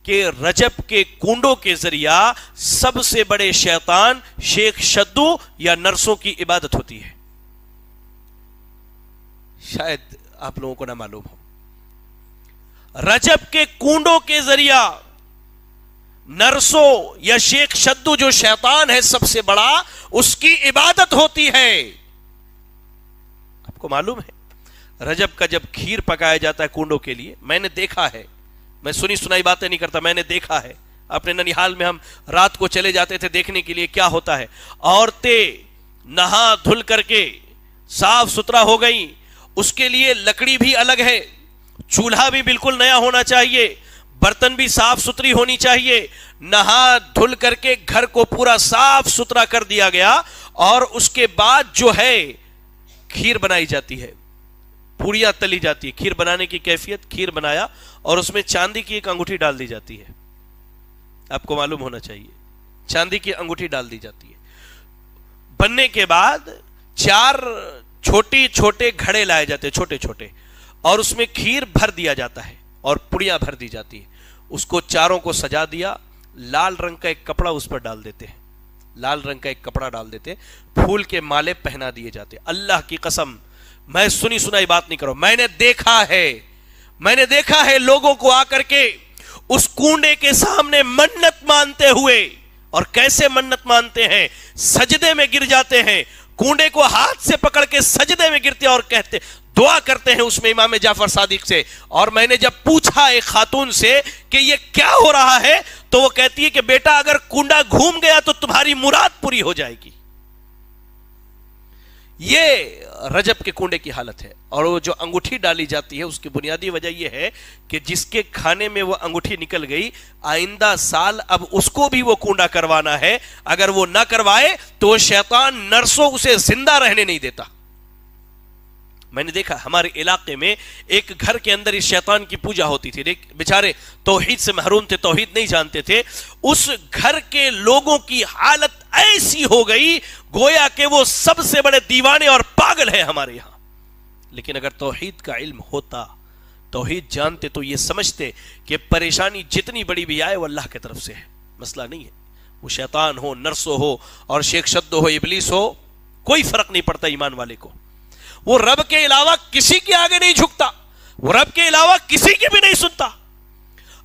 کہ رجب کے کنڈوں کے ذریعہ سب سے بڑے شیطان شیخ شدو یا نرسوں کی عبادت ہوتی ہے. شاید آپ لوگوں کو نہ معلوم ہو. رجب کے کنڈوں کے ذریعہ نرسوں یا شیخ شدو جو شیطان ہے سب سے بڑا, اس کی عبادت ہوتی ہے. آپ کو معلوم ہے رجب کا جب کھیر پکایا جاتا ہے کنڈوں کے لیے, میں نے دیکھا ہے, میں سنی سنائی باتیں نہیں کرتا, میں نے دیکھا ہے. اپنے ننیحال میں ہم رات کو چلے جاتے تھے دیکھنے کے لیے کیا ہوتا ہے. عورتیں نہا دھل کر کے صاف ستھرا ہو گئیں, اس کے لیے لکڑی بھی الگ ہے, چولہا بھی بالکل نیا ہونا چاہیے, برتن بھی صاف ستھری ہونی چاہیے, نہا دھل کر کے گھر کو پورا صاف ستھرا کر دیا گیا, اور اس کے بعد جو ہے کھیر بنائی جاتی ہے, پوڑیاں تلی جاتی ہے. کھیر بنانے کی کیفیت, کھیر بنایا اور اس میں چاندی کی ایک انگوٹھی ڈال دی جاتی ہے. آپ کو معلوم ہونا چاہیے چاندی کی انگوٹھی ڈال دی جاتی ہے. بننے کے بعد 4 چھوٹے چھوٹے گھڑے لائے جاتے ہیں, چھوٹے چھوٹے, اور اس میں کھیر بھر دیا جاتا ہے اور پڑیاں بھر دی جاتی ہے. اس کو چاروں کو سجا دیا, لال رنگ کا ایک کپڑا اس پر ڈال دیتے ہیں, لال رنگ کا ایک کپڑا ڈال دیتے, پھول کے مالے پہنا دیے جاتے. اللہ کی قسم میں سنی سنائی بات نہیں کروں, میں نے دیکھا ہے لوگوں کو آ کر کے اس کنڈے کے سامنے منت مانتے ہوئے. اور کیسے منت مانتے ہیں, سجدے میں گر جاتے ہیں, کنڈے کو ہاتھ سے پکڑ کے سجدے میں گرتے اور کہتے, دعا کرتے ہیں اس میں امام جعفر صادق سے. اور میں نے جب پوچھا ایک خاتون سے کہ یہ کیا ہو رہا ہے, تو وہ کہتی ہے کہ بیٹا اگر کنڈا گھوم گیا تو تمہاری مراد پوری ہو جائے گی. یہ رجب کے کنڈے کی حالت ہے. اور وہ جو انگوٹھی ڈالی جاتی ہے اس کی بنیادی وجہ یہ ہے کہ جس کے کھانے میں وہ انگوٹھی نکل گئی, آئندہ سال اب اس کو بھی وہ کنڈا کروانا ہے. اگر وہ نہ کروائے تو شیطان نرسوں اسے زندہ رہنے نہیں دیتا. میں نے دیکھا ہمارے علاقے میں ایک گھر کے اندر اس شیطان کی پوجا ہوتی تھی. بیچارے توحید سے محروم تھے, توحید نہیں جانتے تھے. اس گھر کے لوگوں کی حالت ایسی ہو گئی گویا کہ وہ سب سے بڑے دیوانے اور پاگل ہیں ہمارے یہاں. لیکن اگر توحید کا علم ہوتا, توحید جانتے, تو یہ سمجھتے کہ پریشانی جتنی بڑی بھی آئے وہ اللہ کی طرف سے ہے, مسئلہ نہیں ہے. وہ شیطان ہو, نرسو ہو, اور شیخ شدو ہو, ابلیس ہو, کوئی فرق نہیں پڑتا ایمان والے کو. وہ رب کے علاوہ کسی کے آگے نہیں جھکتا, وہ رب کے علاوہ کسی کی بھی نہیں سنتا.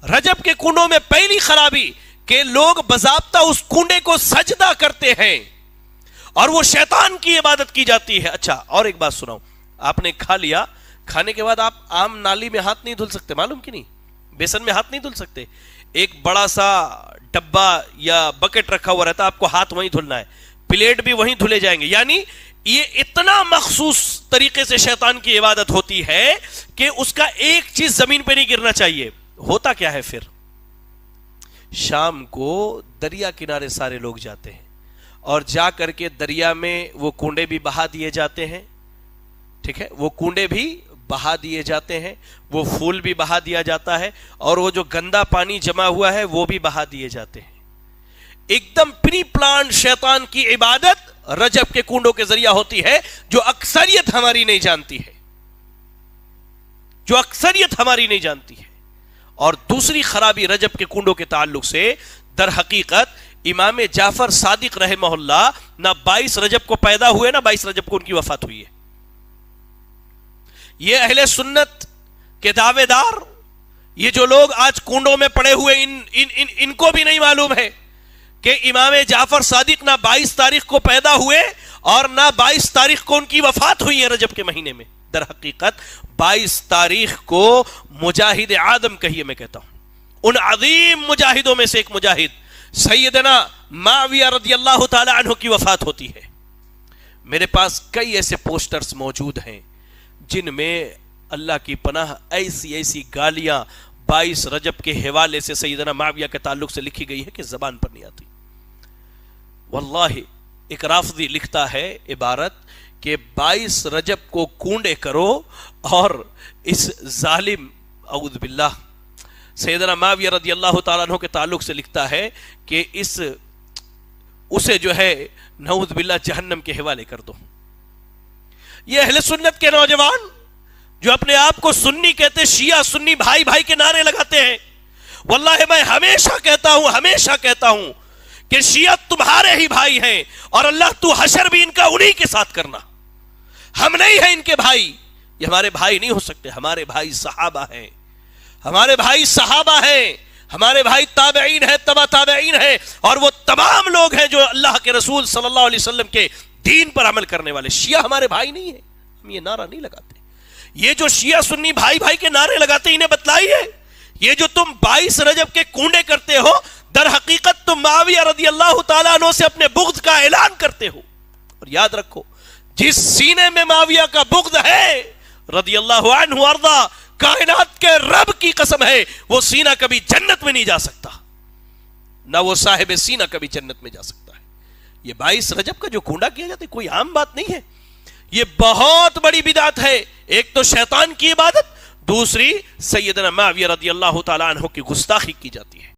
رجب کے کنڈوں میں پہلی خرابی کہ لوگ باضابطہ اس کنڈے کو سجدہ کرتے ہیں اور وہ شیطان کی عبادت کی جاتی ہے. اچھا اور ایک بات سناؤں, آپ نے کھا لیا, کھانے کے بعد آپ عام نالی میں ہاتھ نہیں دھل سکتے, معلوم کی نہیں, بیسن میں ہاتھ نہیں دھل سکتے. ایک بڑا سا ڈبا یا بکٹ رکھا ہوا رہتا, آپ کو ہاتھ وہیں دھلنا ہے, پلیٹ بھی وہیں دھلے جائیں گے. یعنی یہ اتنا مخصوص طریقے سے شیطان کی عبادت ہوتی ہے کہ اس کا ایک چیز زمین پہ نہیں گرنا چاہیے. ہوتا کیا ہے پھر, شام کو دریا کنارے سارے لوگ جاتے ہیں اور جا کر کے دریا میں وہ کنڈے بھی بہا دیے جاتے ہیں. ٹھیک ہے, وہ کنڈے بھی بہا دیے جاتے ہیں, وہ پھول بھی بہا دیا جاتا ہے, اور وہ جو گندا پانی جمع ہوا ہے وہ بھی بہا دیے جاتے ہیں. ایک دم پری پلان شیطان کی عبادت رجب کے کنڈوں کے ذریعہ ہوتی ہے, جو اکثریت ہماری نہیں جانتی ہے, جو اکثریت ہماری نہیں جانتی ہے. اور دوسری خرابی رجب کے کنڈوں کے تعلق سے, در حقیقت امام جعفر صادق رحمہ اللہ نہ 22 رجب کو پیدا ہوئے نہ 22 رجب کو ان کی وفات ہوئی ہے. یہ اہل سنت کے دعوے دار, یہ جو لوگ آج کنڈوں میں پڑے ہوئے, ان کو بھی نہیں معلوم ہے کہ امام جعفر صادق نہ 22 تاریخ کو پیدا ہوئے اور نہ 22 تاریخ کو ان کی وفات ہوئی ہے رجب کے مہینے میں. در حقیقت 22 تاریخ کو مجاہد آدم کہیے, میں کہتا ہوں ان عظیم مجاہدوں میں سے ایک مجاہد سیدنا معاویہ رضی اللہ تعالی عنہ کی وفات ہوتی ہے. میرے پاس کئی ایسے پوسٹرز موجود ہیں جن میں اللہ کی پناہ ایسی ایسی گالیاں 22 رجب کے حوالے سے سیدنا معاویہ کے تعلق سے لکھی گئی ہے کہ زبان پر نہیں آتی. واللہ ایک رافضی لکھتا ہے عبارت کہ 22 رجب کو کنڈے کرو, اور اس ظالم اعوذ باللہ سیدنا معاویہ رضی اللہ تعالیٰ عنہ کے تعلق سے لکھتا ہے کہ اسے جو ہے نعوذ باللہ جہنم کے حوالے کر دو. یہ اہل سنت کے نوجوان جو اپنے آپ کو سنی کہتے, شیعہ سنی بھائی بھائی کے نعرے لگاتے ہیں, واللہ میں ہمیشہ کہتا ہوں کہ شیعہ تمہارے ہی بھائی ہیں، اور اللہ تو حشر بھی ان کا انہی کے ساتھ کرنا. ہم نہیں ہیں ان کے بھائی، یہ ہمارے بھائی نہیں ہو سکتے. ہمارے بھائی صحابہ ہیں، ہمارے بھائی صحابہ ہیں، ہمارے بھائی تابعین ہیں، تبع تابعین ہیں، اور وہ تمام لوگ ہیں جو اللہ کے رسول صلی اللہ علیہ وسلم کے دین پر عمل کرنے والے. شیعہ ہمارے بھائی نہیں ہیں. ہم یہ نعرہ نہیں لگاتے. یہ جو شیعہ سنی بھائی بھائی کے نعرے لگاتے انہیں بتلائیے. یہ جو تم 22 رجب کے کنڈے کرتے ہو، در حقیقت تم معاویہ رضی اللہ تعالیٰ عنہ سے اپنے بغض کا اعلان کرتے ہو. اور یاد رکھو، جس سینے میں معاویہ کا بغض ہے رضی اللہ عنہ وارضا، کائنات کے رب کی قسم ہے وہ سینہ کبھی جنت میں نہیں جا سکتا، نہ وہ صاحب سینہ کبھی جنت میں جا سکتا ہے. یہ 22 رجب کا جو کنڈا کیا جاتا ہے کوئی عام بات نہیں ہے، یہ بہت بڑی بدعت ہے. ایک تو شیطان کی عبادت، دوسری سیدنا معاویہ رضی اللہ تعالیٰ عنہ کی گستاخی کی جاتی ہے.